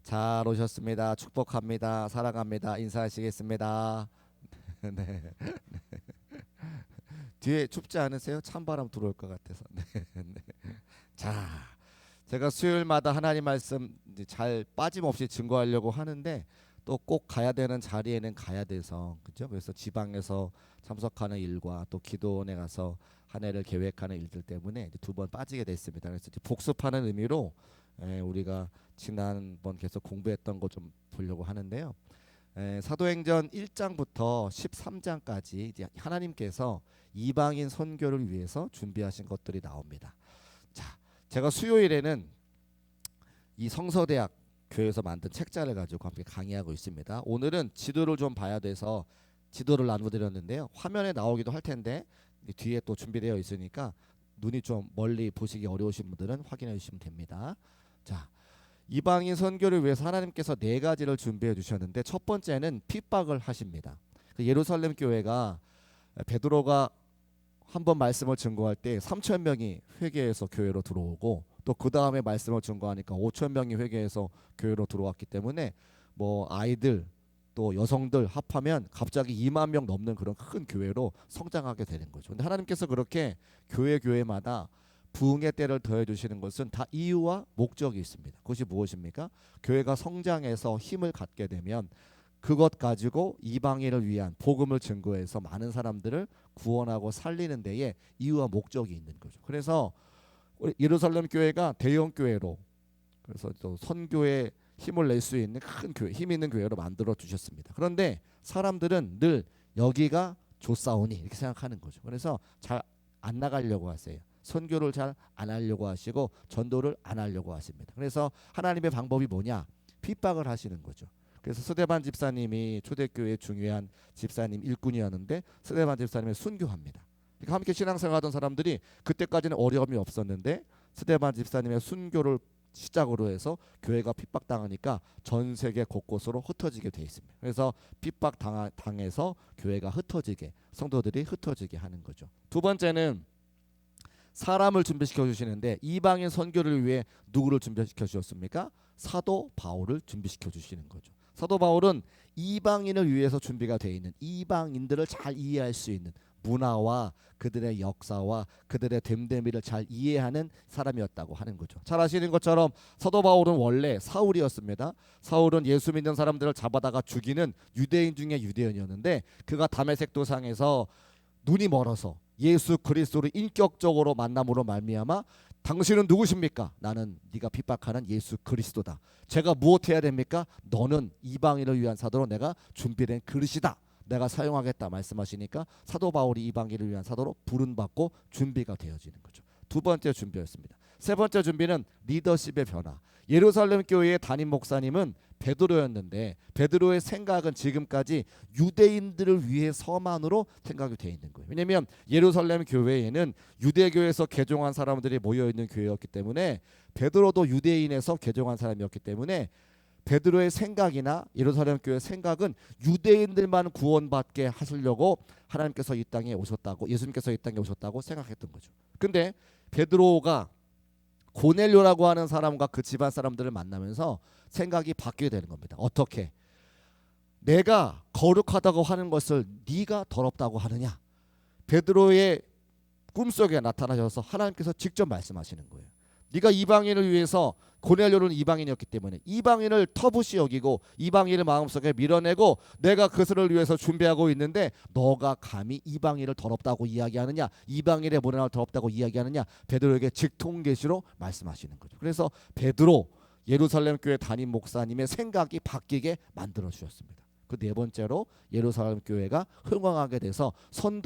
잘 오셨습니다. 축복합니다. 사랑합니다. 인사하시겠습니다. 네. 뒤에 춥지 않으세요? 찬바람 들어올 것 같아서. 네. 네. 자, 제가 수요일마다 하나님 말씀 이제 잘 빠짐없이 증거하려고 하는데 또 꼭 가야 되는 자리에는 가야 돼서 그죠? 그래서 지방에서 참석하는 일과 또 기도원에 가서 한 해를 계획하는 일들 때문에 두 번 빠지게 됐습니다. 그래서 이제 복습하는 의미로 우리가 지난번 계속 공부했던 거 좀 보려고 하는데요. 사도행전 1장부터 13장까지 이제 하나님께서 이방인 선교를 위해서 준비하신 것들이 나옵니다. 자, 제가 수요일에는 이 성서대학 교회에서 만든 책자를 가지고 함께 강의하고 있습니다. 오늘은 지도를 좀 봐야 돼서 지도를 나눠드렸는데요. 화면에 나오기도 할 텐데 뒤에 또 준비되어 있으니까 눈이 좀 멀리 보시기 어려우신 분들은 확인해 주시면 됩니다. 자, 이방인 선교를 위해서 하나님께서 네 가지를 준비해 주셨는데 첫 번째는 핍박을 하십니다. 예루살렘 교회가 베드로가 한번 말씀을 증거할 때 3천 명이 회개해서 교회로 들어오고 또 그 다음에 말씀을 증거하니까 5천 명이 회개해서 교회로 들어왔기 때문에 뭐 아이들 또 여성들 합하면 갑자기 2만 명 넘는 그런 큰 교회로 성장하게 되는 거죠. 근데 하나님께서 그렇게 교회마다 부흥의 때를 더해 주시는 것은 다 이유와 목적이 있습니다. 그것이 무엇입니까? 교회가 성장해서 힘을 갖게 되면 그것 가지고 이방인을 위한 복음을 증거해서 많은 사람들을 구원하고 살리는 데에 이유와 목적이 있는 거죠. 그래서 예루살렘 교회가 대형 교회로 그래서 또 선교에 힘을 낼 수 있는 큰 교회, 힘 있는 교회로 만들어 주셨습니다. 그런데 사람들은 늘 여기가 좋사오니 이렇게 생각하는 거죠. 그래서 잘 안 나가려고 하세요. 선교를 잘 안 하려고 하시고 전도를 안 하려고 하십니다. 그래서 하나님의 방법이 뭐냐? 핍박을 하시는 거죠. 그래서 스데반 집사님이 초대교회의 중요한 집사님 일꾼이었는데 스데반 집사님을 순교합니다. 그러니까 함께 신앙생활하던 사람들이 그때까지는 어려움이 없었는데 스데반 집사님의 순교를 시작으로 해서 교회가 핍박당하니까 전 세계 곳곳으로 흩어지게 돼 있습니다. 그래서 핍박당해서 교회가 흩어지게 성도들이 흩어지게 하는 거죠. 두 번째는 사람을 준비시켜 주시는데 이방인 선교를 위해 누구를 준비시켜 주셨습니까? 사도 바울을 준비시켜 주시는 거죠. 사도 바울은 이방인을 위해서 준비가 되어 있는 이방인들을 잘 이해할 수 있는 문화와 그들의 역사와 그들의 됨됨이를 잘 이해하는 사람이었다고 하는 거죠. 잘 아시는 것처럼 사도 바울은 원래 사울이었습니다. 사울은 예수 믿는 사람들을 잡아다가 죽이는 유대인 중에 유대인이었는데 그가 다메섹 도상에서 눈이 멀어서 예수 그리스도를 인격적으로 만남으로 말미암아 당신은 누구십니까? 나는 네가 핍박하는 예수 그리스도다. 제가 무엇해야 됩니까? 너는 이방인을 위한 사도로 내가 준비된 그릇이다. 내가 사용하겠다 말씀하시니까 사도 바울이 이방인을 위한 사도로 부름받고 준비가 되어지는 거죠. 두 번째 준비였습니다. 세 번째 준비는 리더십의 변화. 예루살렘 교회의 담임 목사님은 베드로였는데 베드로의 생각은 지금까지 유대인들을 위해서만으로 생각이 되어 있는 거예요. 왜냐하면 예루살렘 교회에는 유대교에서 개종한 사람들이 모여있는 교회였기 때문에 베드로도 유대인에서 개종한 사람이었기 때문에 베드로의 생각이나 예루살렘 교회의 생각은 유대인들만 구원받게 하시려고 하나님께서 이 땅에 오셨다고 예수님께서 이 땅에 오셨다고 생각했던 거죠. 근데 베드로가 고넬료라고 하는 사람과 그 집안 사람들을 만나면서 생각이 바뀌게 되는 겁니다. 어떻게? 내가 거룩하다고 하는 것을 네가 더럽다고 하느냐? 베드로의 꿈속에 나타나셔서 하나님께서 직접 말씀하시는 거예요. 네가 이방인을 위해서 고넬료는 이방인이었기 때문에 이방인을 터부시 여기고 이방인을 마음속에 밀어내고 내가 그것을 위해서 준비하고 있는데 너가 감히 이방인을 더럽다고 이야기하느냐 이방인의 문화를 더럽다고 이야기하느냐 베드로에게 직통계시로 말씀하시는 거죠. 그래서 베드로 예루살렘 교회 담임 목사님의 생각이 바뀌게 만들어 주셨습니다. 그 네 번째로 예루살렘 교회가 흥왕하게 돼서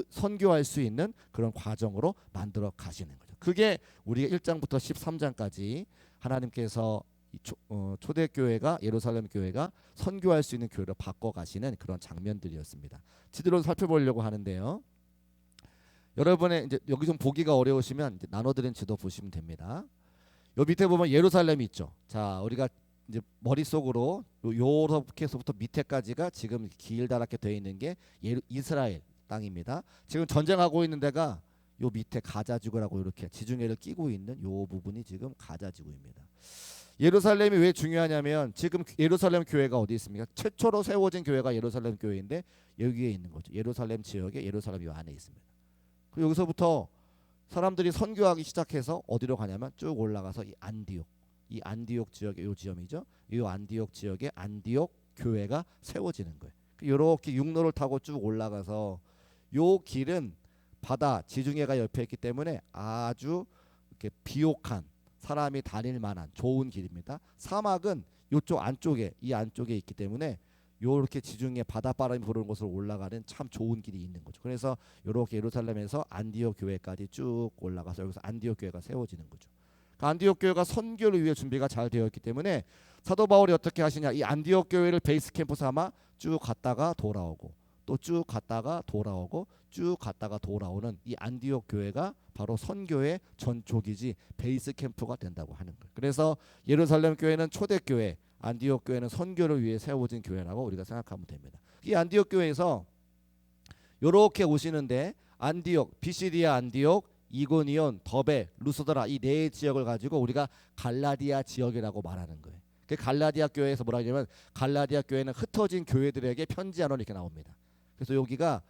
선교할 수 있는 그런 과정으로 만들어 가시는 거죠. 그게 우리가 1장부터 13장까지 하나님께서 초대교회가 예루살렘 교회가 선교할 수 있는 교회로 바꿔가시는 그런 장면들이었습니다. 지도로 살펴보려고 하는데요. 여러분의 이제 여기 좀 보기가 어려우시면 이제 나눠드린 지도 보시면 됩니다. 요 밑에 보면 예루살렘이 있죠. 자, 우리가 이제 머릿속으로 요렇게서부터 밑에까지가 지금 길다랗게 되어 있는 게 이스라엘 땅입니다. 지금 전쟁하고 있는 데가 요 밑에 가자지구라고 이렇게 지중해를 끼고 있는 요 부분이 지금 가자지구입니다. 예루살렘이 왜 중요하냐면 지금 예루살렘 교회가 어디 있습니까? 최초로 세워진 교회가 예루살렘 교회인데 여기에 있는 거죠. 예루살렘 지역에 예루살렘 요 안에 있습니다. 그리고 여기서부터 사람들이 선교하기 시작해서 어디로 가냐면 쭉 올라가서 이 안디옥 지역의 요 지점이죠. 이 안디옥 지역에 안디옥 교회가 세워지는 거예요. 이렇게 육로를 타고 쭉 올라가서 요 길은 바다 지중해가 옆에 있기 때문에 아주 이렇게 비옥한 사람이 다닐 만한 좋은 길입니다. 사막은 요쪽 안쪽에 이 안쪽에 있기 때문에 요렇게 지중해 바닷바람이 부르는 곳으로 올라가는 참 좋은 길이 있는 거죠. 그래서 요렇게 예루살렘에서 안디옥 교회까지 쭉 올라가서 여기서 안디옥 교회가 세워지는 거죠. 그 안디옥 교회가 선교를 위해 준비가 잘 되어 있기 때문에 사도 바울이 어떻게 하시냐, 이 안디옥 교회를 베이스 캠프 삼아 쭉 갔다가 돌아오고 또 쭉 갔다가 돌아오고 쭉 갔다가 돌아오는 이 안디옥 교회가 바로 선교의 전초기지 베이스 캠프가 된다고 하는 거예요. 그래서 예루살렘 교회는 초대교회, 안디옥 교회는 선교를 위해 세워진 교회라고 우리가 생각하면 됩니다. 이 안디옥 교회에서 이렇게 오시는데 안디옥, 비시디아 안디옥, 이고니온, 더베, 루스드라 이 네 지역을 가지고 우리가 갈라디아 지역이라고 말하는 거예요. 그 갈라디아 교회에서 뭐라 하냐면 갈라디아 교회는 흩어진 교회들에게 편지하러 이렇게 나옵니다. 그래서 여기가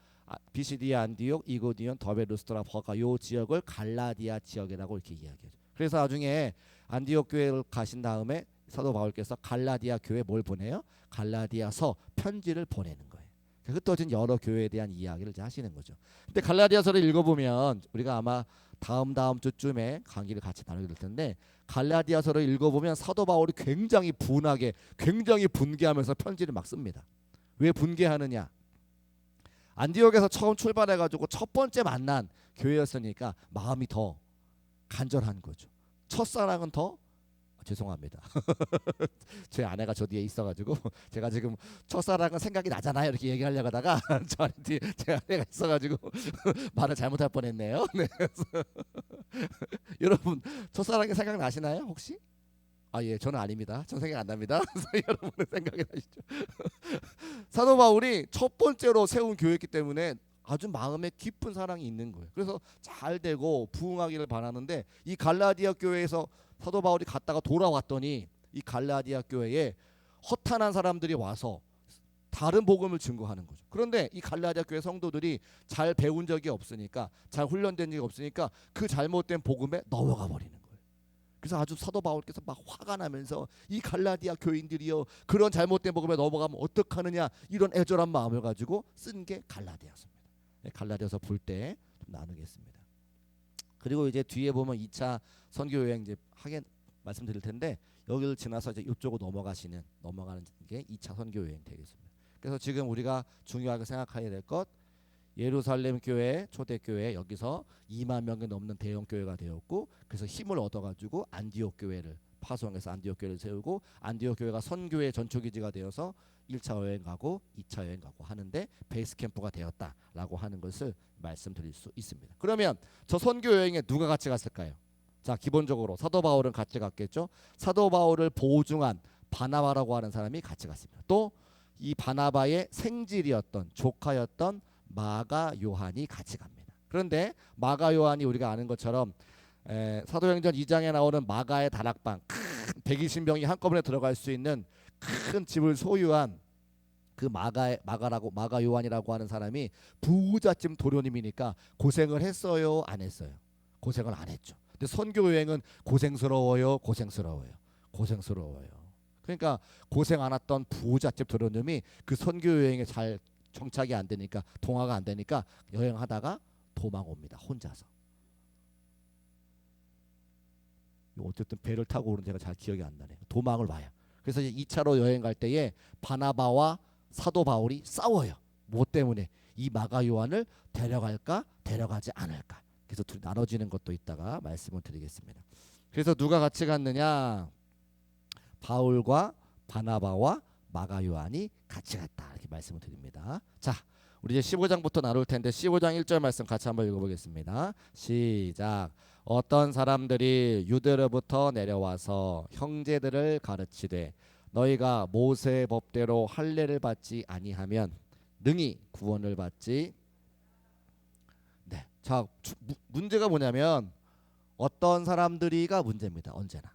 비시디아 안디옥, 이고니온, 더베, 루스드라, 버가 요 지역을 갈라디아 지역이라고 이렇게 이야기해요. 그래서 나중에 안디옥 교회를 가신 다음에 사도 바울께서 갈라디아 교회에 뭘 보내요? 갈라디아서 편지를 보내는 거예요. 흩어진 여러 교회에 대한 이야기를 이제 하시는 거죠. 근데 갈라디아서를 읽어보면 우리가 아마 다음 주쯤에 강의를 같이 나누게 될 텐데 갈라디아서를 읽어보면 사도 바울이 굉장히 분하게 굉장히 분개하면서 편지를 막 씁니다. 왜 분개하느냐? 안디옥에서 처음 출발해가지고 첫 번째 만난 교회였으니까 마음이 더 간절한 거죠. 첫사랑은 더 죄송합니다. 제 아내가 저 뒤에 있어가지고 제가 지금 첫사랑은 생각이 나잖아요 이렇게 얘기하려고 하다가 저 뒤에 제 아내가 있어가지고 말을 잘못할 뻔했네요. 네. 여러분 첫사랑이 생각 나시나요 혹시? 예, 저는 아닙니다. 전 생각 안 납니다. 여러분은 생각이 나시죠? 사도 바울이 첫 번째로 세운 교회이기 때문에 아주 마음에 깊은 사랑이 있는 거예요. 그래서 잘 되고 부흥하기를 바라는데 이 갈라디아 교회에서 사도 바울이 갔다가 돌아왔더니 이 갈라디아 교회에 허탄한 사람들이 와서 다른 복음을 증거하는 거죠. 그런데 이 갈라디아 교회 성도들이 잘 배운 적이 없으니까 잘 훈련된 적이 없으니까 그 잘못된 복음에 넘어가 버리는 거예요. 그래서 아주 사도 바울께서 막 화가 나면서 이 갈라디아 교인들이요 그런 잘못된 복음에 넘어가면 어떡하느냐 이런 애절한 마음을 가지고 쓴 게 갈라디아서입니다. 갈라디아서 볼 때 나누겠습니다. 그리고 이제 뒤에 보면 2차 선교 여행 이제 하게 말씀드릴 텐데 여기를 지나서 이제 이쪽으로 넘어가는 게 2차 선교 여행 되겠습니다. 그래서 지금 우리가 중요하게 생각해야 될 것 예루살렘 교회 초대교회 여기서 2만 명이 넘는 대형 교회가 되었고 그래서 힘을 얻어가지고 안디옥 교회를 파송해서 안디옥 교회를 세우고 안디옥 교회가 선교의 전초기지가 되어서 1차 여행 가고 2차 여행 가고 하는데 베이스 캠프가 되었다라고 하는 것을 말씀드릴 수 있습니다. 그러면 저 선교 여행에 누가 같이 갔을까요? 자, 기본적으로 사도 바울은 같이 갔겠죠. 사도 바울을 보증한 바나바라고 하는 사람이 같이 갔습니다. 또 이 바나바의 생질이었던 조카였던 마가 요한이 같이 갑니다. 그런데 마가 요한이 우리가 아는 것처럼 사도행전 2장에 나오는 마가의 다락방 큰 120명이 한꺼번에 들어갈 수 있는 큰 집을 소유한 그 마가 요한이라고 하는 사람이 부자집 도련님이니까 고생을 했어요, 안 했어요? 고생을 안 했죠. 근데 선교 여행은 고생스러워요. 그러니까 고생 안 했던 부자집 도련님이 그 선교 여행에 잘 정착이 안 되니까 동화가 안 되니까 여행하다가 도망 옵니다. 혼자서. 어쨌든 배를 타고 오는 제가 잘 기억이 안 나네요. 도망을 와요. 그래서 이제 2차로 여행 갈 때에 바나바와 사도 바울이 싸워요. 뭐 때문에? 이 마가 요한을 데려갈까 데려가지 않을까. 그래서 둘이 나눠지는 것도 있다가 말씀을 드리겠습니다. 그래서 누가 같이 갔느냐? 바울과 바나바와 마가 요한이 같이 갔다. 이렇게 말씀을 드립니다. 자, 우리 이제 15장부터 나눌 텐데 15장 1절 말씀 같이 한번 읽어보겠습니다. 시작. 어떤 사람들이 유대로부터 내려와서 형제들을 가르치되 너희가 모세의 법대로 할례를 받지 아니하면 능히 구원을 받지. 네. 자, 문제가 뭐냐면 어떤 사람들이가 문제입니다. 언제나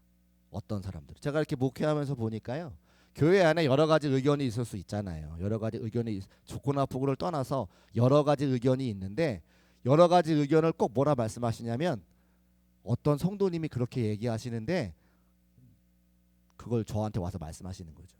어떤 사람들. 제가 이렇게 목회하면서 보니까요. 교회 안에 여러 가지 의견이 있을 수 있잖아요. 여러 가지 의견이 좋고 나쁘고를 떠나서 여러 가지 의견이 있는데 여러 가지 의견을 꼭 뭐라 말씀하시냐면 어떤 성도님이 그렇게 얘기하시는데 그걸 저한테 와서 말씀하시는 거죠.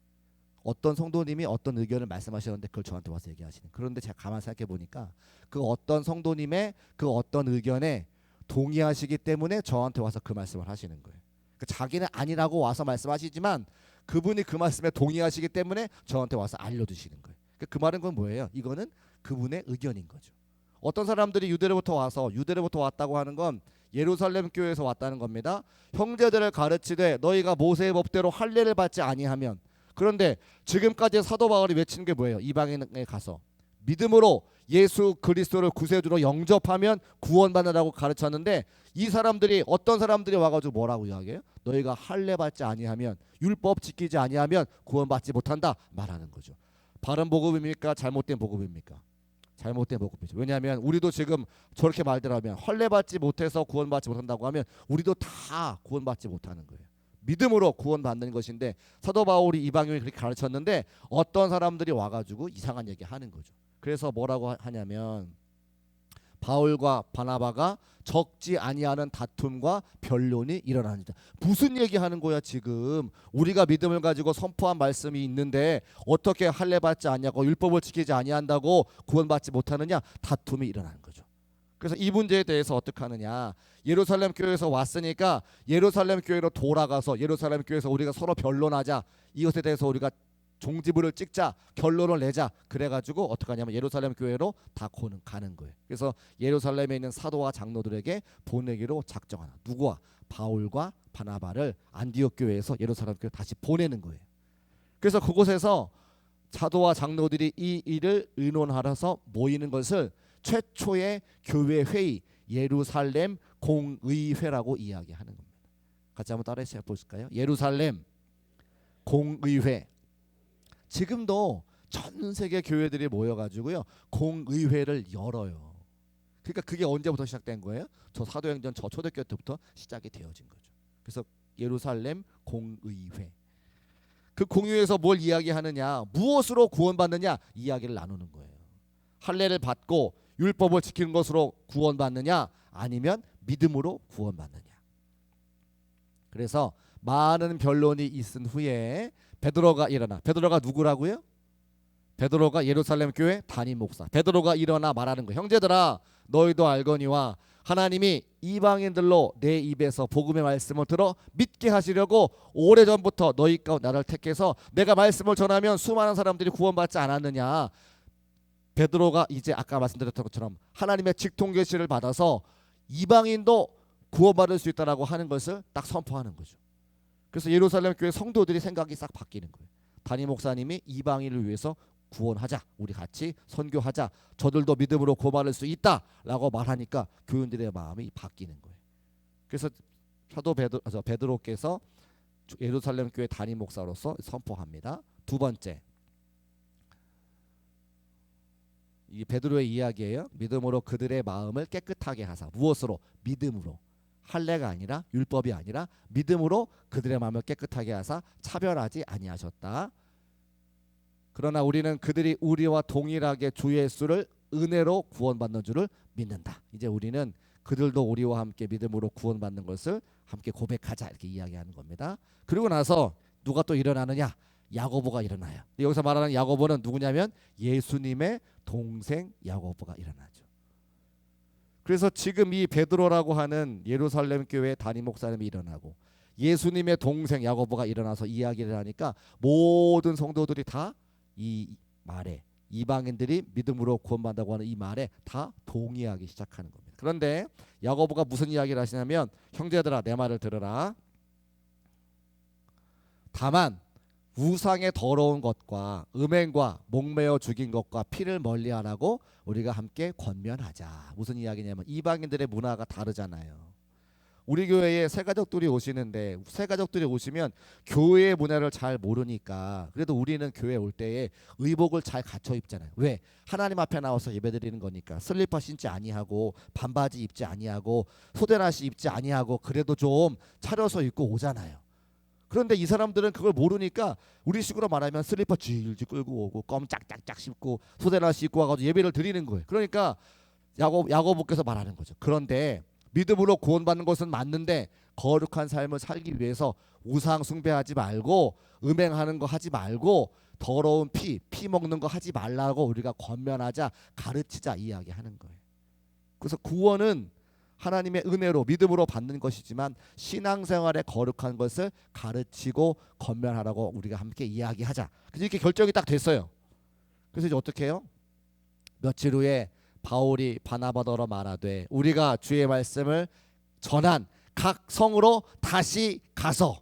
어떤 성도님이 어떤 의견을 말씀하셨는데 그걸 저한테 와서 얘기하시는. 그런데 제가 가만 생각해 보니까 그 어떤 성도님의 그 어떤 의견에 동의하시기 때문에 저한테 와서 그 말씀을 하시는 거예요. 그 자기는 아니라고 와서 말씀하시지만 그분이 그 말씀에 동의하시기 때문에 저한테 와서 알려주시는 거예요. 그 말은 건 뭐예요? 이거는 그분의 의견인 거죠. 어떤 사람들이 유대로부터 왔다고 하는 건 예루살렘 교회에서 왔다는 겁니다. 형제들을 가르치되 너희가 모세의 법대로 할례를 받지 아니하면. 그런데 지금까지 사도 바울이 외치는 게 뭐예요? 이방인에 가서 믿음으로 예수 그리스도를 구세주로 영접하면 구원받는다고 가르쳤는데 이 사람들이 어떤 사람들이 와가지고 뭐라고 이야기해요? 너희가 할례 받지 아니하면 율법 지키지 아니하면 구원받지 못한다 말하는 거죠. 바른 복음입니까? 잘못된 복음입니까? 잘못된 복음이죠. 왜냐하면 우리도 지금 저렇게 말들 하면 할례 받지 못해서 구원받지 못한다고 하면 우리도 다 구원받지 못하는 거예요. 믿음으로 구원받는 것인데 사도 바울이 이방인을 그렇게 가르쳤는데 어떤 사람들이 와가지고 이상한 얘기 하는 거죠. 그래서 뭐라고 하냐면 바울과 바나바가 적지 아니하는 다툼과 변론이 일어납니다. 무슨 얘기하는 거야 지금? 우리가 믿음을 가지고 선포한 말씀이 있는데 어떻게 할례 받지 않냐고 율법을 지키지 아니한다고 구원받지 못하느냐? 다툼이 일어나는 거죠. 그래서 이 문제에 대해서 어떻게 하느냐? 예루살렘 교회에서 왔으니까 예루살렘 교회로 돌아가서 예루살렘 교회에서 우리가 서로 변론하자. 이것에 대해서 우리가 종지부를 찍자, 결론을 내자. 그래가지고 어떻게 하냐면 예루살렘 교회로 다 가는 거예요. 그래서 예루살렘에 있는 사도와 장로들에게 보내기로 작정하나. 누구와? 바울과 바나바를 안디옥 교회에서 예루살렘 교회 다시 보내는 거예요. 그래서 그곳에서 사도와 장로들이 이 일을 의논하러서 모이는 것을 최초의 교회 회의, 예루살렘 공의회라고 이야기하는 겁니다. 같이 한번 따라해 볼까요? 예루살렘 공의회. 지금도 전 세계 교회들이 모여가지고요 공의회를 열어요. 그러니까 그게 언제부터 시작된 거예요? 저 사도행전 저 초대교회 때부터 시작이 되어진 거죠. 그래서 예루살렘 공의회. 그 공의회에서 뭘 이야기하느냐? 무엇으로 구원받느냐? 이야기를 나누는 거예요. 할례를 받고 율법을 지키는 것으로 구원받느냐? 아니면 믿음으로 구원받느냐? 그래서 많은 변론이 있은 후에 베드로가 일어나. 베드로가 누구라고요? 베드로가 예루살렘 교회 담임 목사. 베드로가 일어나 말하는 거예요. 형제들아, 너희도 알거니와 하나님이 이방인들로 내 입에서 복음의 말씀을 들어 믿게 하시려고 오래전부터 너희 가운데 나를 택해서 내가 말씀을 전하면 수많은 사람들이 구원받지 않았느냐. 베드로가 이제 아까 말씀드렸던 것처럼 하나님의 직통 계시를 받아서 이방인도 구원받을 수 있다라고 하는 것을 딱 선포하는 거죠. 그래서 예루살렘 교회 성도들이 생각이 싹 바뀌는 거예요. 담임 목사님이 이방인을 위해서 구원하자, 우리 같이 선교하자, 저들도 믿음으로 구원받을 수 있다라고 말하니까 교인들의 마음이 바뀌는 거예요. 그래서 사도 베드로께서 예루살렘 교회 담임 목사로서 선포합니다. 두 번째, 이 베드로의 이야기예요. 믿음으로 그들의 마음을 깨끗하게 하사. 무엇으로? 믿음으로. 할례가 아니라 율법이 아니라 믿음으로 그들의 마음을 깨끗하게 하사 차별하지 아니하셨다. 그러나 우리는 그들이 우리와 동일하게 주 예수를 은혜로 구원받는 줄을 믿는다. 이제 우리는 그들도 우리와 함께 믿음으로 구원받는 것을 함께 고백하자 이렇게 이야기하는 겁니다. 그리고 나서 누가 또 일어나느냐? 야고보가 일어나요. 여기서 말하는 야고보는 누구냐면 예수님의 동생 야고보가 일어나죠. 그래서 지금 이 베드로라고 하는 예루살렘 교회 담임 목사님이 일어나고 예수님의 동생 야고보가 일어나서 이야기를 하니까 모든 성도들이 다 이 말에, 이방인들이 믿음으로 구원받는다고 하는 이 말에 다 동의하기 시작하는 겁니다. 그런데 야고보가 무슨 이야기를 하시냐면 형제들아 내 말을 들으라. 다만 우상의 더러운 것과 음행과 목매어 죽인 것과 피를 멀리하라고 우리가 함께 권면하자. 무슨 이야기냐면 이방인들의 문화가 다르잖아요. 우리 교회에 새가족들이 오시는데 새가족들이 오시면 교회의 문화를 잘 모르니까 그래도 우리는 교회 올 때에 의복을 잘 갖춰 입잖아요. 왜? 하나님 앞에 나와서 예배드리는 거니까. 슬리퍼 신지 아니하고 반바지 입지 아니하고 소대나시 입지 아니하고 그래도 좀 차려서 입고 오잖아요. 그런데 이 사람들은 그걸 모르니까 우리식으로 말하면 슬리퍼 질질 끌고 오고 껌 짝짝짝 씹고 소대나 씹고 와가지고 예배를 드리는 거예요. 그러니까 야고보께서 말하는 거죠. 그런데 믿음으로 구원받는 것은 맞는데 거룩한 삶을 살기 위해서 우상 숭배하지 말고 음행하는 거 하지 말고 더러운 피 먹는 거 하지 말라고 우리가 권면하자, 가르치자 이야기하는 거예요. 그래서 구원은 하나님의 은혜로 믿음으로 받는 것이지만 신앙생활의 거룩한 것을 가르치고 권면하라고 우리가 함께 이야기하자. 그래서 이렇게 결정이 딱 됐어요. 그래서 이제 어떻게 해요? 며칠 후에 바울이 바나바더러 말하되 우리가 주의 말씀을 전한 각 성으로 다시 가서,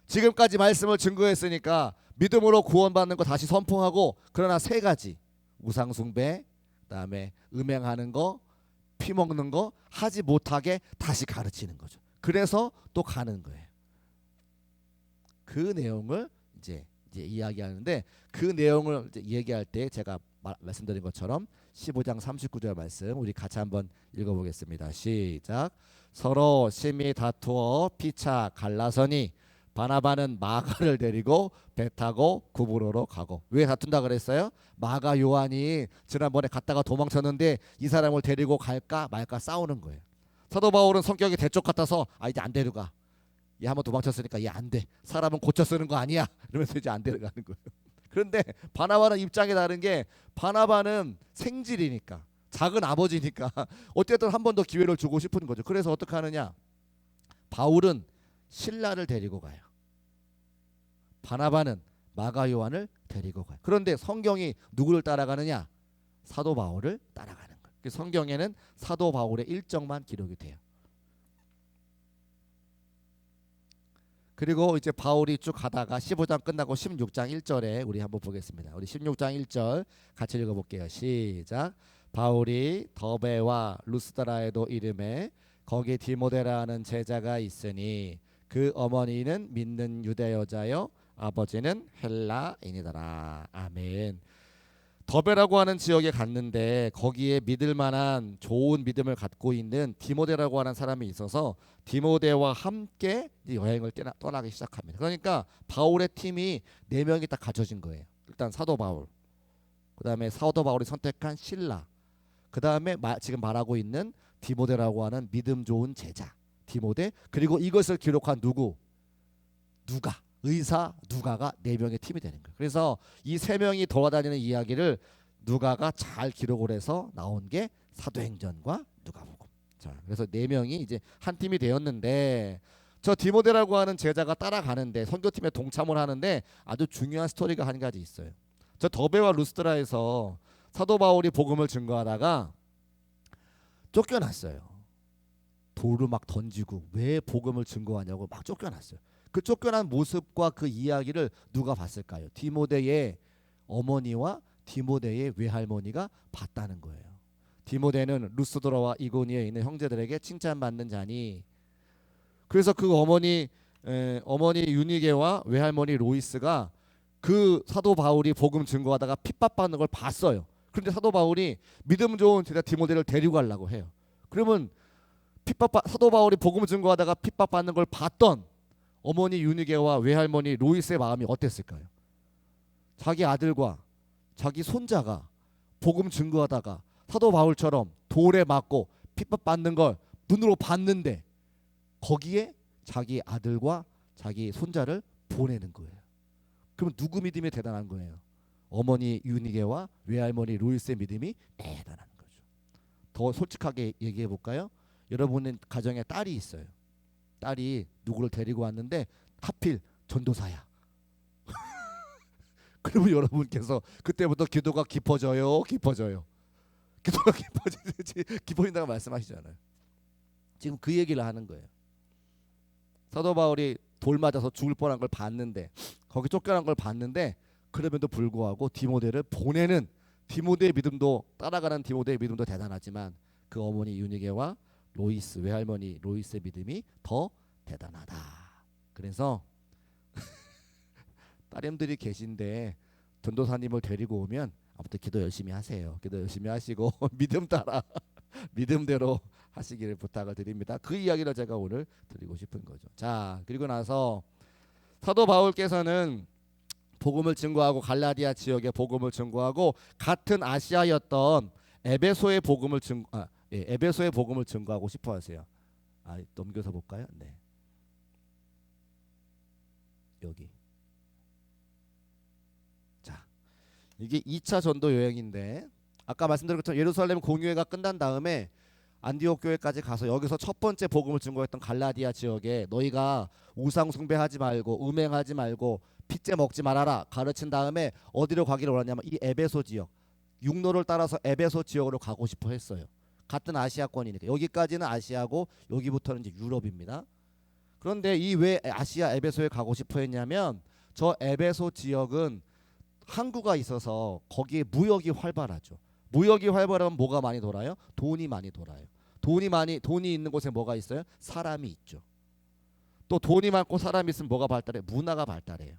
지금까지 말씀을 증거했으니까 믿음으로 구원받는 거 다시 선포하고, 그러나 세 가지, 우상숭배, 그다음에 음행하는 거, 피 먹는 거 하지 못하게 다시 가르치는 거죠. 그래서 또 가는 거예요. 그 내용을 이제 이야기하는데, 그 내용을 이제 얘기할 때 제가 말씀드린 것처럼 15장 39절 말씀 우리 같이 한번 읽어보겠습니다. 시작. 서로 심히 다투어 피차 갈라서니 바나바는 마가를 데리고 배 타고 구브로로 가고. 왜 다툰다 그랬어요? 마가 요한이 지난번에 갔다가 도망쳤는데 이 사람을 데리고 갈까 말까 싸우는 거예요. 사도 바울은 성격이 대쪽 같아서 이제 안 데려가. 얘 한번 도망쳤으니까 얘 안 돼. 사람은 고쳐 쓰는 거 아니야. 이러면서 이제 안 데려가는 거예요. 그런데 바나바는 입장이 다른 게, 바나바는 생질이니까, 작은 아버지니까 어쨌든 한 번 더 기회를 주고 싶은 거죠. 그래서 어떻게 하느냐? 바울은 신라를 데리고 가요. 바나바는 마가 요한을 데리고 가요. 그런데 성경이 누구를 따라가느냐? 사도 바울을 따라가는 거예요. 성경에는 사도 바울의 일정만 기록이 돼요. 그리고 이제 바울이 쭉 가다가 15장 끝나고 16장 1절에 우리 한번 보겠습니다. 우리 16장 1절 같이 읽어볼게요. 시작. 바울이 더베와 루스드라에도 이름에 거기 디모데라는 제자가 있으니 그 어머니는 믿는 유대 여자요 아버지는 헬라인이더라. 아멘. 더베라고 하는 지역에 갔는데 거기에 믿을 만한 좋은 믿음을 갖고 있는 디모데라고 하는 사람이 있어서 디모데와 함께 여행을 떠나기 시작합니다. 그러니까 바울의 팀이 4명이 딱 갖춰진 거예요. 일단 사도 바울, 그 다음에 사도 바울이 선택한 실라, 그 다음에 지금 말하고 있는 디모데라고 하는 믿음 좋은 제자 디모데, 그리고 이것을 기록한 누가 의사 누가가 4명의 팀이 되는 거예요. 그래서 이 3명이 돌아다니는 이야기를 누가가 잘 기록을 해서 나온 게 사도행전과 누가복음. 자, 그래서 4명이 이제 한 팀이 되었는데, 저 디모데라고 하는 제자가 따라가는데 선교팀에 동참을 하는데 아주 중요한 스토리가 한 가지 있어요. 저 더베와 루스드라에서 사도 바울이 복음을 증거하다가 쫓겨났어요. 돌을 막 던지고 왜 복음을 증거하냐고 막 쫓겨났어요. 그 쫓겨난 모습과 그 이야기를 누가 봤을까요? 디모데의 어머니와 디모데의 외할머니가 봤다는 거예요. 디모데는 루스드라와 이고니에 있는 형제들에게 칭찬받는 자니, 그래서 그 어머니 유니게와 외할머니 로이스가 그 사도 바울이 복음 증거하다가 핍박받는 걸 봤어요. 그런데 사도 바울이 믿음 좋은 제자 디모데를 데리고 가려고 해요. 그러면 사도 바울이 복음 증거하다가 핍박받는 걸 봤던 어머니 유니게와 외할머니 로이스의 마음이 어땠을까요? 자기 아들과 자기 손자가 복음 증거하다가 사도 바울처럼 돌에 맞고 핍박받는 걸 눈으로 봤는데 거기에 자기 아들과 자기 손자를 보내는 거예요. 그럼 누구 믿음이 대단한 거예요? 어머니 유니게와 외할머니 로이스의 믿음이 대단한 거죠. 더 솔직하게 얘기해 볼까요? 여러분은 가정에 딸이 있어요. 딸이 누구를 데리고 왔는데 하필 전도사야. 그러면 여러분께서 그때부터 기도가 깊어져요. 기도가 깊어진다고 말씀하시잖아요. 지금 그 얘기를 하는 거예요. 사도 바울이 돌 맞아서 죽을 뻔한 걸 봤는데, 거기 쫓겨난 걸 봤는데, 그럼에도 불구하고 디모데를 보내는 디모데의 믿음도, 따라가는 디모데의 믿음도 대단하지만 그 어머니 유니게와 로이스, 외할머니 로이스의 믿음이 더 대단하다. 그래서 딸님들이 계신데 전도사님을 데리고 오면 아무튼 기도 열심히 하세요. 기도 열심히 하시고 믿음 따라 믿음대로 하시기를 부탁을 드립니다. 그 이야기를 제가 오늘 드리고 싶은 거죠. 자, 그리고 나서 사도 바울께서는 복음을 증거하고 갈라디아 지역의 복음을 증거하고 같은 아시아였던 에베소의 복음을 에베소의 복음을 증거하고 싶어 하세요. 넘겨서 볼까요? 네. 여기. 자, 이게 2차 전도 여행인데 아까 말씀드린 것처럼 예루살렘 공유회가 끝난 다음에 안디옥 교회까지 가서 여기서 첫 번째 복음을 증거했던 갈라디아 지역에 너희가 우상 숭배하지 말고 음행하지 말고 핏째 먹지 말아라 가르친 다음에 어디로 가기를 원하냐면 이 에베소 지역, 육로를 따라서 에베소 지역으로 가고 싶어 했어요. 같은 아시아권이니까. 여기까지는 아시아고 여기부터는 이제 유럽입니다. 그런데 이 왜 아시아 에베소에 가고 싶어 했냐면 저 에베소 지역은 항구가 있어서 거기에 무역이 활발하죠. 무역이 활발하면 뭐가 많이 돌아요? 돈이 많이 돌아요. 돈이 있는 곳에 뭐가 있어요? 사람이 있죠. 또 돈이 많고 사람이 있으면 뭐가 발달해? 문화가 발달해요.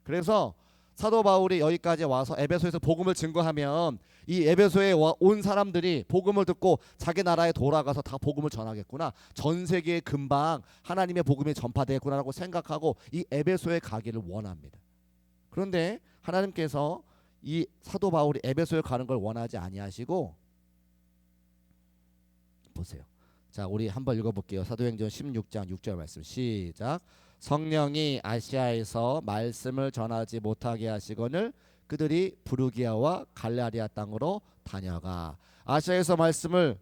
그래서 사도 바울이 여기까지 와서 에베소에서 복음을 증거하면 이 에베소에 온 사람들이 복음을 듣고 자기 나라에 돌아가서 다 복음을 전하겠구나. 전 세계에 금방 하나님의 복음이 전파되겠구나라고 생각하고 이 에베소에 가기를 원합니다. 그런데 하나님께서 이 사도 바울이 에베소에 가는 걸 원하지 아니하시고 보세요. 자, 우리 한번 읽어볼게요. 사도행전 16장 6절 말씀 시작. 성령이 아시아에서 말씀을 전하지 못하게 하시거늘 그들이 부르기아와 갈라디아 땅으로 다녀가. 아시아에서 말씀을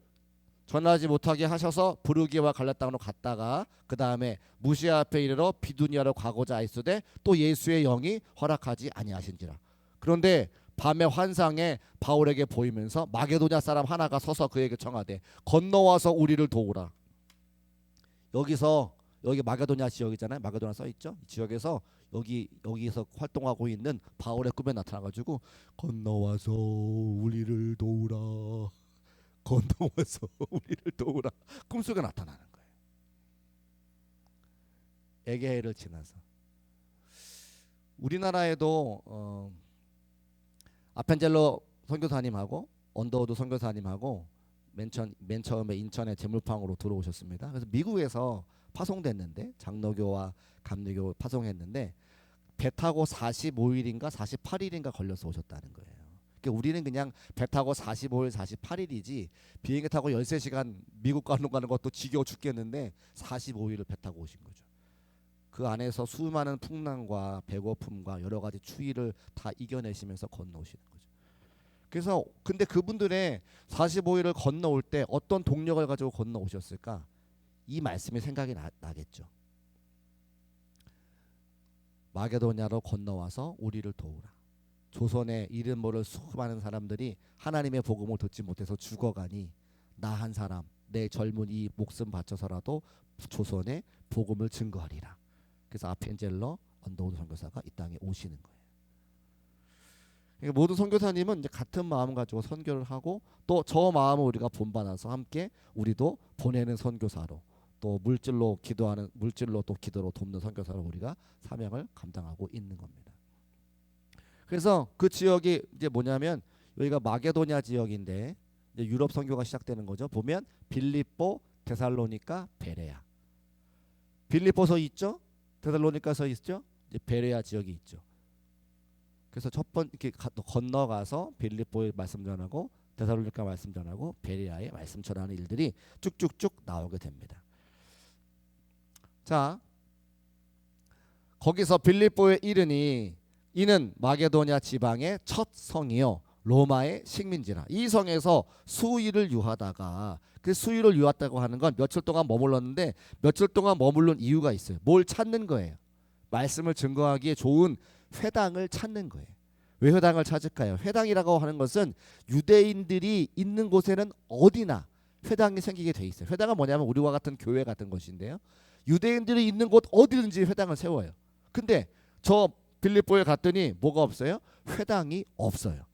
전하지 못하게 하셔서 부르기아와 갈라디아 땅으로 갔다가 그 다음에 무시아 앞에 이르러 비두니아로 가고자 하였으되 또 예수의 영이 허락하지 아니하신지라. 그런데 밤의 환상에 바울에게 보이면서 마게도냐 사람 하나가 서서 그에게 청하되 건너와서 우리를 도우라. 여기 마게도냐 지역이잖아요. 마게도냐 써 있죠. 이 지역에서 여기서 활동하고 있는 바울의 꿈에 나타나가지고 건너와서 우리를 도우라. 건너와서 우리를 도우라. 꿈속에 나타나는 거예요. 에게해를 지나서 우리나라에도 아펜젤로 선교사님하고 언더우드 선교사님하고 맨 처음에 인천의 제물팡으로 들어오셨습니다. 그래서 미국에서 파송됐는데 장로교와 감리교 파송했는데 배 타고 45일인가 48일인가 걸려서 오셨다는 거예요. 그러니까 우리는 그냥 배 타고 45일 48일이지 비행기 타고 13시간 미국 가는 것도 지겨워 죽겠는데 45일을 배 타고 오신 거죠. 그 안에서 수많은 풍랑과 배고픔과 여러 가지 추위를 다 이겨내시면서 건너오시는 거죠. 그래서 근데 그분들의 45일을 건너올 때 어떤 동력을 가지고 건너오셨을까? 이 말씀이 생각이 나겠죠. 마게도냐로 건너와서 우리를 도우라. 조선에 이름 모를 수많은 사람들이 하나님의 복음을 듣지 못해서 죽어가니 나 한 사람 내 젊은 이 목숨 바쳐서라도 조선에 복음을 증거하리라. 그래서 아펜젤러 언더우드 선교사가 이 땅에 오시는 거예요. 그러니까 모든 선교사님은 이제 같은 마음 가지고 선교를 하고 또 저 마음을 우리가 본받아서 함께 우리도 보내는 선교사로 또 물질로 또 기도로 돕는 선교사로 우리가 사명을 감당하고 있는 겁니다. 그래서 그 지역이 이제 뭐냐면 여기가 마게도냐 지역인데 이제 유럽 선교가 시작되는 거죠. 보면 빌립보, 데살로니가, 베레아. 빌립보서 있죠. 데살로니가서 있죠. 이제 베레아 지역이 있죠. 그래서 첫 번째 건너가서 빌립보에 말씀 전하고 데살로니가 말씀 전하고 베레아에 말씀 전하는 일들이 쭉쭉쭉 나오게 됩니다. 자, 거기서 빌립보에 이르니 이는 마게도냐 지방의 첫 성이요 로마의 식민지라. 이 성에서 수일을 유하다가 그 수일을 유했다고 하는 건 며칠 동안 머물렀는데 며칠 동안 머무른 이유가 있어요. 뭘 찾는 거예요? 말씀을 증거하기에 좋은 회당을 찾는 거예요. 왜 회당을 찾을까요? 회당이라고 하는 것은 유대인들이 있는 곳에는 어디나 회당이 생기게 돼 있어요. 회당은 뭐냐면 우리와 같은 교회 같은 것인데요. 유대인들이 있는 곳 어디든지 회당을 세워요. 근데 저 빌립보에 갔더니 뭐가 없어요? 회당이 없어요.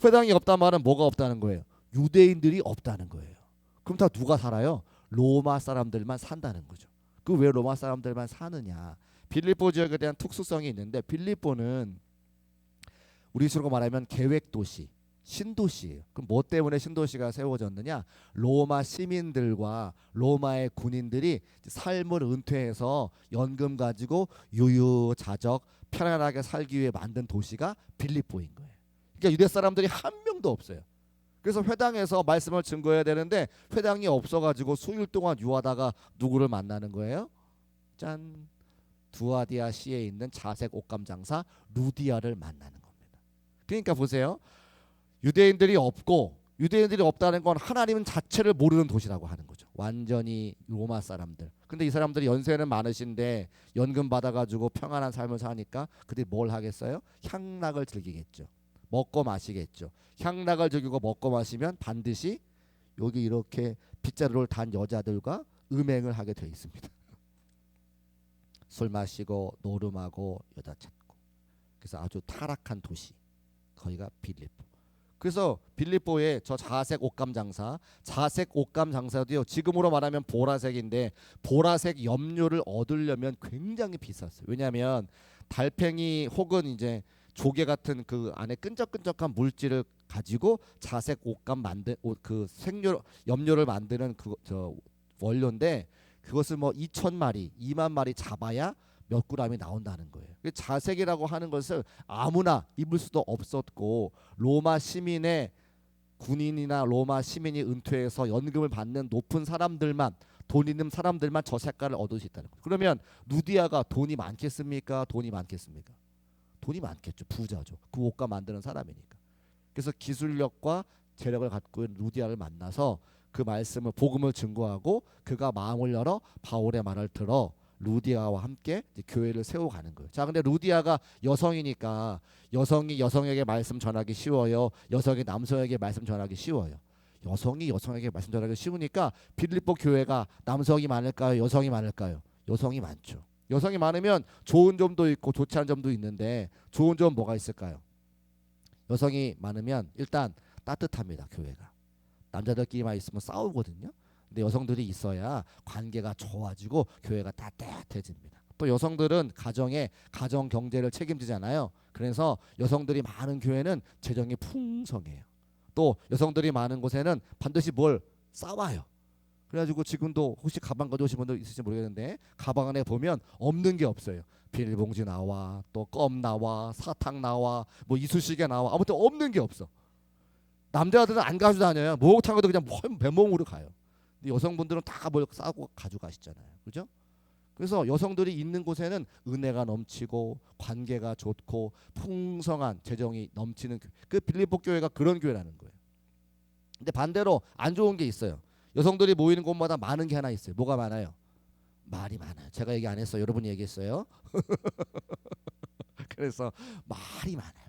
회당이 없단 말은 뭐가 없다는 거예요? 유대인들이 없다는 거예요. 그럼 다 누가 살아요? 로마 사람들만 산다는 거죠. 그 왜 로마 사람들만 사느냐? 빌립보 지역에 대한 특수성이 있는데 빌립보는 우리 식으로 말하면 계획 도시, 신도시예요. 그럼 뭐 때문에 신도시가 세워졌느냐? 로마 시민들과 로마의 군인들이 삶을 은퇴해서 연금 가지고 유유자적 편안하게 살기 위해 만든 도시가 빌립보인 거예요. 그러니까 유대 사람들이 한 명도 없어요. 그래서 회당에서 말씀을 증거해야 되는데 회당이 없어가지고 수일 동안 유하다가 누구를 만나는 거예요? 짠, 두아디아 시에 있는 자색 옷감 장사 루디아를 만나는 겁니다. 그러니까 보세요. 유대인들이 없다는 건 하나님 자체를 모르는 도시라고 하는 거죠. 완전히 로마 사람들. 근데 이 사람들이 연세는 많으신데 연금 받아가지고 평안한 삶을 사니까 그들이 뭘 하겠어요? 향락을 즐기겠죠. 먹고 마시겠죠. 향락을 즐기고 먹고 마시면 반드시 여기 이렇게 빗자루를 단 여자들과 음행을 하게 돼 있습니다. 술 마시고 노름하고 여자 찾고. 그래서 아주 타락한 도시. 거기가 빌립보. 그래서 빌립보에 저 자색 옷감 장사도요. 지금으로 말하면 보라색인데 보라색 염료를 얻으려면 굉장히 비쌌어요. 왜냐하면 달팽이 혹은 이제 조개 같은 그 안에 끈적끈적한 물질을 가지고 자색 옷감 그 염료를 만드는 저 원료인데 그것을 뭐 2,000마리, 2만 마리 잡아야 몇 그램이 나온다는 거예요. 자색이라고 하는 것을 아무나 입을 수도 없었고 로마 시민의 군인이나 로마 시민이 은퇴해서 연금을 받는 높은 사람들만 돈 있는 사람들만 저 색깔을 얻을 수 있다는 거예요. 그러면 루디아가 돈이 많겠습니까? 돈이 많겠습니까? 돈이 많겠죠. 부자죠. 그 옷감 만드는 사람이니까. 그래서 기술력과 재력을 갖고 있는 루디아를 만나서 그 말씀을 복음을 증거하고 그가 마음을 열어 바울의 말을 들어 루디아와 함께 이제 교회를 세워가는 거예요. 자, 근데 루디아가 여성이니까 여성이 여성에게 말씀 전하기 쉬워요. 여성이 남성에게 말씀 전하기 쉬워요. 여성이 여성에게 말씀 전하기 쉬우니까 빌립보 교회가 남성이 많을까요? 여성이 많을까요? 여성이 많죠. 여성이 많으면 좋은 점도 있고 좋지 않은 점도 있는데 좋은 점 뭐가 있을까요? 여성이 많으면 일단 따뜻합니다. 교회가. 남자들끼리만 있으면 싸우거든요. 근데 여성들이 있어야 관계가 좋아지고 교회가 따뜻해집니다. 또 여성들은 가정 경제를 책임지잖아요. 그래서 여성들이 많은 교회는 재정이 풍성해요. 또 여성들이 많은 곳에는 반드시 뭘 싸와요. 그래가지고 지금도 혹시 가방 가져오신 분들 있을지 모르겠는데 가방 안에 보면 없는 게 없어요. 비닐봉지 나와, 또 껌 나와, 사탕 나와, 뭐 이쑤시개 나와, 아무튼 없는 게 없어. 남자들은 안 가지고 다녀요. 목욕탕 가도 그냥 맨몸으로 가요. 근데 여성분들은 다 뭘 싸고 가져가시잖아요. 그죠? 그래서 여성들이 있는 곳에는 은혜가 넘치고 관계가 좋고 풍성한 재정이 넘치는 그 빌립보 교회가 그런 교회라는 거예요. 근데 반대로 안 좋은 게 있어요. 여성들이 모이는 곳마다 많은 게 하나 있어요. 뭐가 많아요? 말이 많아요. 제가 얘기 안 했어요. 여러분이 얘기했어요. 그래서 말이 많아요.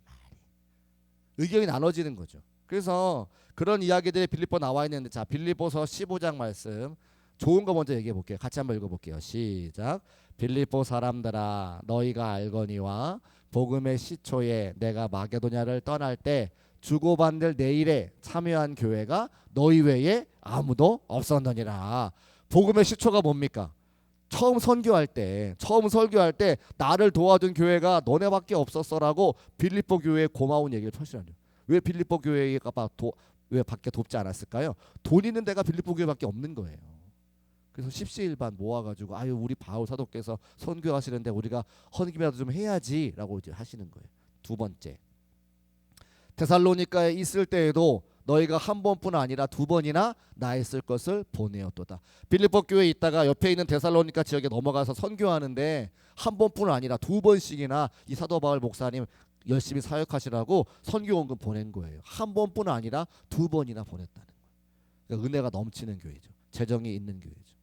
의견이 나눠지는 거죠. 그래서 그런 이야기들이 빌립보 나와 있는데 자 빌립보서 15장 말씀 좋은 거 먼저 얘기해 볼게요. 같이 한번 읽어볼게요. 시작. 빌립보 사람들아 너희가 알거니와 복음의 시초에 내가 마게도냐를 떠날 때 주고받을 내일에 참여한 교회가 너희 외에 아무도 없었느니라. 복음의 시초가 뭡니까? 처음 설교할 때 나를 도와준 교회가 너네밖에 없었어라고 빌립보 교회에 고마운 얘기를 펼치라는. 왜 빌립보 교회가 왜 밖에 돕지 않았을까요? 돈 있는 데가 빌립보 교회밖에 없는 거예요. 그래서 십시일반 모아가지고 아유 우리 바울 사도께서 선교하시는데 우리가 헌금이라도 좀 해야지라고 이제 하시는 거예요. 두 번째, 데살로니가에 있을 때에도 너희가 한 번뿐 아니라 두 번이나 나의 쓸 것을 보내었도다. 빌립보 교회에 있다가 옆에 있는 데살로니가 지역에 넘어가서 선교하는데 한 번뿐 아니라 두 번씩이나 이 사도 바울 목사님 열심히 사역하시라고 선교원금 보낸 거예요. 한 번뿐 아니라 두 번이나 보냈다는 거예요. 그러니까 은혜가 넘치는 교회죠. 재정이 있는 교회죠.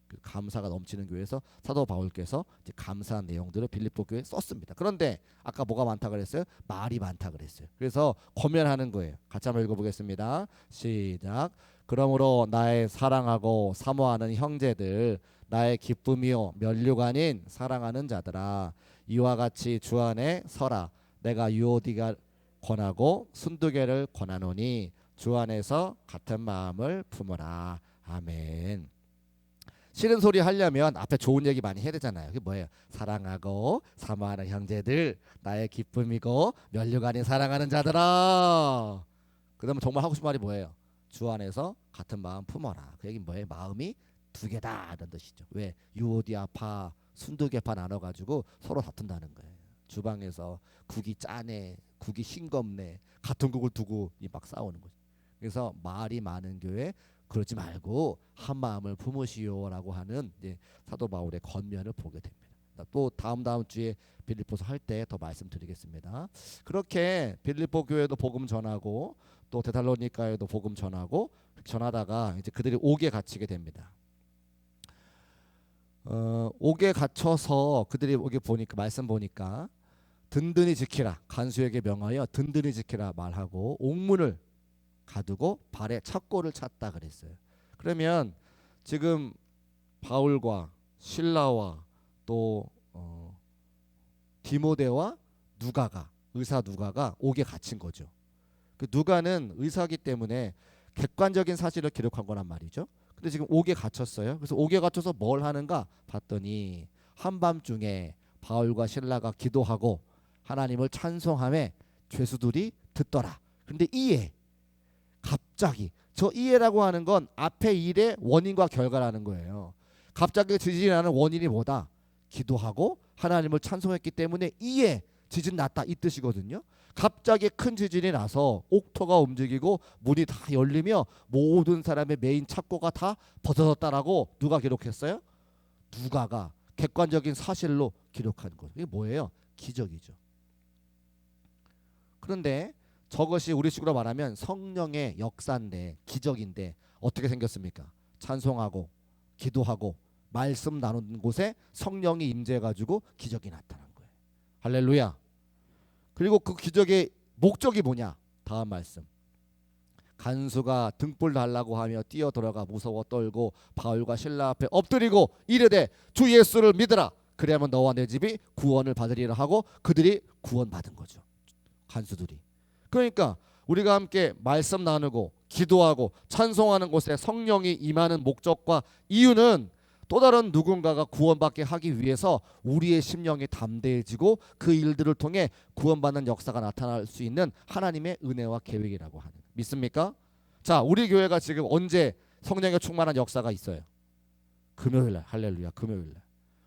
그 감사가 넘치는 교회에서 사도 바울께서 이제 감사한 내용들을 빌립보 교회에 썼습니다. 그런데 아까 뭐가 많다 그랬어요? 말이 많다 그랬어요. 그래서 권면하는 거예요. 같이 한번 읽어보겠습니다. 시작. 그러므로 나의 사랑하고 사모하는 형제들, 나의 기쁨이요 면류관인 사랑하는 자들아, 이와 같이 주 안에 서라. 내가 유오디가 권하고 순두개를 권하노니 주 안에서 같은 마음을 품으라. 아멘. 싫은 소리 하려면 앞에 좋은 얘기 많이 해야 되잖아요. 그게 뭐예요? 사랑하고 사모하는 형제들, 나의 기쁨이고 면류관인 사랑하는 자들아. 그다음에 정말 하고 싶은 말이 뭐예요? 주 안에서 같은 마음 품어라. 그 얘기는 뭐예요? 마음이 두 개다 이런 뜻이죠. 왜? 유오디아파 순두개파 나눠가지고 서로 다툰다는 거예요. 주방에서 국이 짜네, 국이 싱겁네, 같은 국을 두고 막 싸우는 거죠. 그래서 말이 많은 교회 그러지 말고 한 마음을 품으시오라고 하는 이제 사도 바울의 권면을 보게 됩니다. 또 다음 주에 빌립보서 할 때 더 말씀드리겠습니다. 그렇게 빌립보 교회도 복음 전하고 또 데살로니가에도 복음 전하고 전하다가 이제 그들이 옥에 갇히게 됩니다. 옥에 갇혀서 그들이 여기 보니까 말씀 보니까 든든히 지키라 간수에게 명하여 든든히 지키라 말하고 옥문을 가두고 발에 착고를 찼다 그랬어요. 그러면 지금 바울과 실라와 또 디모데와 누가가 의사 누가가 옥에 갇힌 거죠. 그 누가는 의사기 때문에 객관적인 사실을 기록한 거란 말이죠. 근데 지금 옥에 갇혔어요. 그래서 옥에 갇혀서 뭘 하는가 봤더니 한밤중에 바울과 실라가 기도하고 하나님을 찬송하며 죄수들이 듣더라. 그런데 이에 갑자기 저 이해라고 하는 건 앞에 일의 원인과 결과라는 거예요. 갑자기 지진이 나는 원인이 뭐다? 기도하고 하나님을 찬송했기 때문에 이에 지진 났다 이 뜻이거든요. 갑자기 큰 지진이 나서 옥토가 움직이고 문이 다 열리며 모든 사람의 메인 착고가 다 벗어졌다라고 누가 기록했어요? 누가가 객관적인 사실로 기록한 거죠. 이게 뭐예요? 기적이죠. 그런데 저것이 우리식으로 말하면 성령의 역사인데 기적인데 어떻게 생겼습니까? 찬송하고 기도하고 말씀 나누는 곳에 성령이 임재해가지고 기적이 나타난 거예요. 할렐루야. 그리고 그 기적의 목적이 뭐냐? 다음 말씀. 간수가 등불 달라고 하며 뛰어 들어가 무서워 떨고 바울과 실라 앞에 엎드리고 이르되 주 예수를 믿으라. 그래야만 너와 내 집이 구원을 받으리라 하고 그들이 구원받은 거죠. 간수들이. 그러니까 우리가 함께 말씀 나누고 기도하고 찬송하는 곳에 성령이 임하는 목적과 이유는 또 다른 누군가가 구원받게 하기 위해서 우리의 심령이 담대해지고 그 일들을 통해 구원받는 역사가 나타날 수 있는 하나님의 은혜와 계획이라고 하는. 믿습니까? 자, 우리 교회가 지금 언제 성령에 충만한 역사가 있어요? 금요일날. 할렐루야. 금요일날.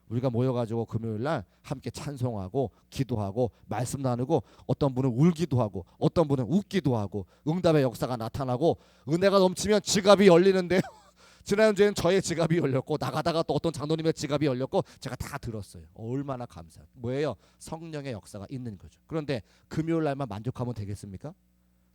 우리가 모여가지고 금요일날 함께 찬송하고 기도하고 말씀 나누고 어떤 분은 울기도 하고 어떤 분은 웃기도 하고 응답의 역사가 나타나고 은혜가 넘치면 지갑이 열리는데요. 지난주에는 저의 지갑이 열렸고 나가다가 또 어떤 장로님의 지갑이 열렸고 제가 다 들었어요. 얼마나 감사해요. 뭐예요? 성령의 역사가 있는 거죠. 그런데 금요일날만 만족하면 되겠습니까?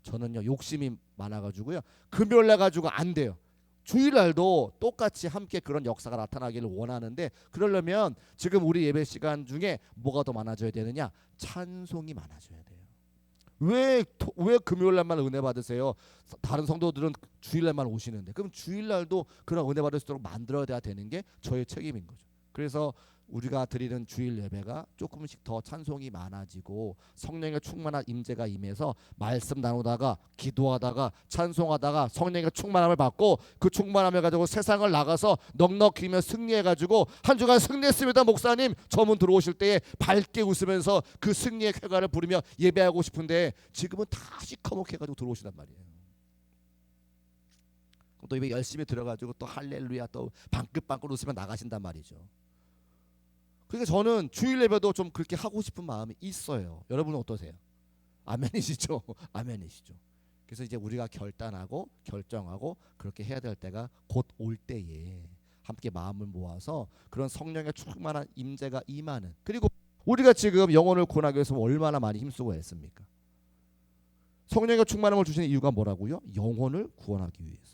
저는요 욕심이 많아가지고요 금요일날 가지고 안 돼요. 주일날도 똑같이 함께 그런 역사가 나타나기를 원하는데 그러려면 지금 우리 예배 시간 중에 뭐가 더 많아져야 되느냐? 찬송이 많아져야 돼요. 왜 금요일날만 은혜 받으세요? 다른 성도들은 주일날만 오시는데 그럼 주일날도 그런 은혜 받을 수 있도록 만들어야 되는 게 저의 책임인 거죠. 그래서 우리가 드리는 주일 예배가 조금씩 더 찬송이 많아지고 성령의 충만한 임재가 임해서 말씀 나누다가 기도하다가 찬송하다가 성령의 충만함을 받고 그 충만함을 가지고 세상을 나가서 넉넉히며 승리해가지고 한 주간 승리했습니다 목사님 저문 들어오실 때에 밝게 웃으면서 그 승리의 쾌가를 부르며 예배하고 싶은데 지금은 다 시커멓게 해가지고 들어오시단 말이에요. 또 입에 열심히 들어가지고 또 할렐루야 또 방긋방긋 웃으며 나가신단 말이죠. 그러니까 저는 주일 예배도 좀 그렇게 하고 싶은 마음이 있어요. 여러분은 어떠세요? 아멘이시죠? 아멘이시죠? 그래서 이제 우리가 결단하고 결정하고 그렇게 해야 될 때가 곧 올 때에 함께 마음을 모아서 그런 성령의 충만한 임재가 임하는. 그리고 우리가 지금 영혼을 구원하기 위해서 얼마나 많이 힘쓰고 했습니까? 성령의 충만함을 주시는 이유가 뭐라고요? 영혼을 구원하기 위해서.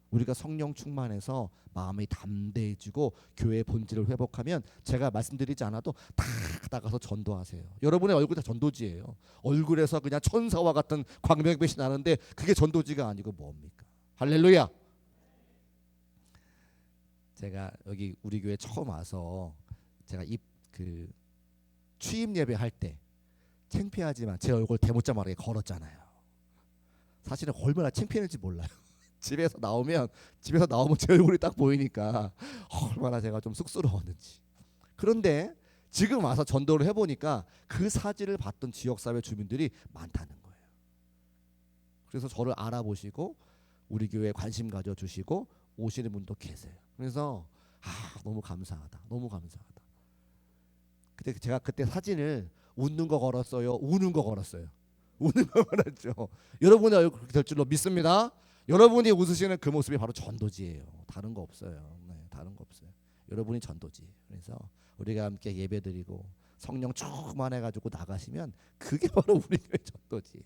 우리가 성령 충만해서 마음이 담대해지고 교회의 본질을 회복하면 제가 말씀드리지 않아도 다 나가서 전도하세요. 여러분의 얼굴 다 전도지예요. 얼굴에서 그냥 천사와 같은 광명빛이 나는데 그게 전도지가 아니고 뭡니까? 할렐루야. 제가 여기 우리 교회 처음 와서 제가 그 취임 예배 할 때 창피하지만 제 얼굴 대못자마르게 걸었잖아요. 사실은 얼마나 창피했는지 몰라요. 집에서 나오면 제 얼굴이 딱 보이니까 얼마나 제가 좀 쑥스러웠는지. 그런데 지금 와서 전도를 해보니까 그 사진을 봤던 지역사회 주민들이 많다는 거예요. 그래서 저를 알아보시고 우리 교회에 관심 가져주시고 오시는 분도 계세요. 그래서 너무 감사하다. 너무 감사하다. 그때 제가 그때 사진을 웃는 거 걸었어요? 우는 거 걸었어요? 우는 거 걸었죠. 여러분이 그렇게 될 줄로 믿습니다. 여러분이 웃으시는 그 모습이 바로 전도지예요. 다른 거 없어요. 네, 다른 거 없어요. 여러분이 전도지. 그래서 우리가 함께 예배드리고 성령 충만해가지고 나가시면 그게 바로 우리 교회 전도지예요.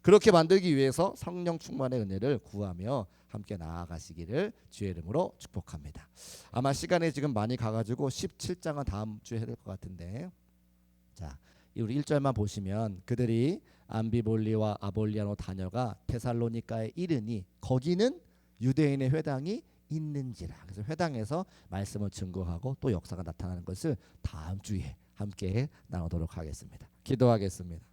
그렇게 만들기 위해서 성령 충만의 은혜를 구하며 함께 나아가시기를 주의 이름으로 축복합니다. 아마 시간이 지금 많이 가가지고 17장은 다음 주에 해야 될 것 같은데, 자, 우리 1절만 보시면 그들이 암비볼리와 아볼리아노 다녀가 데살로니가에 이르니 거기는 유대인의 회당이 있는지라. 그래서 회당에서 말씀을 증거하고 또 역사가 나타나는 것을 다음 주에 함께 나누도록 하겠습니다. 기도하겠습니다.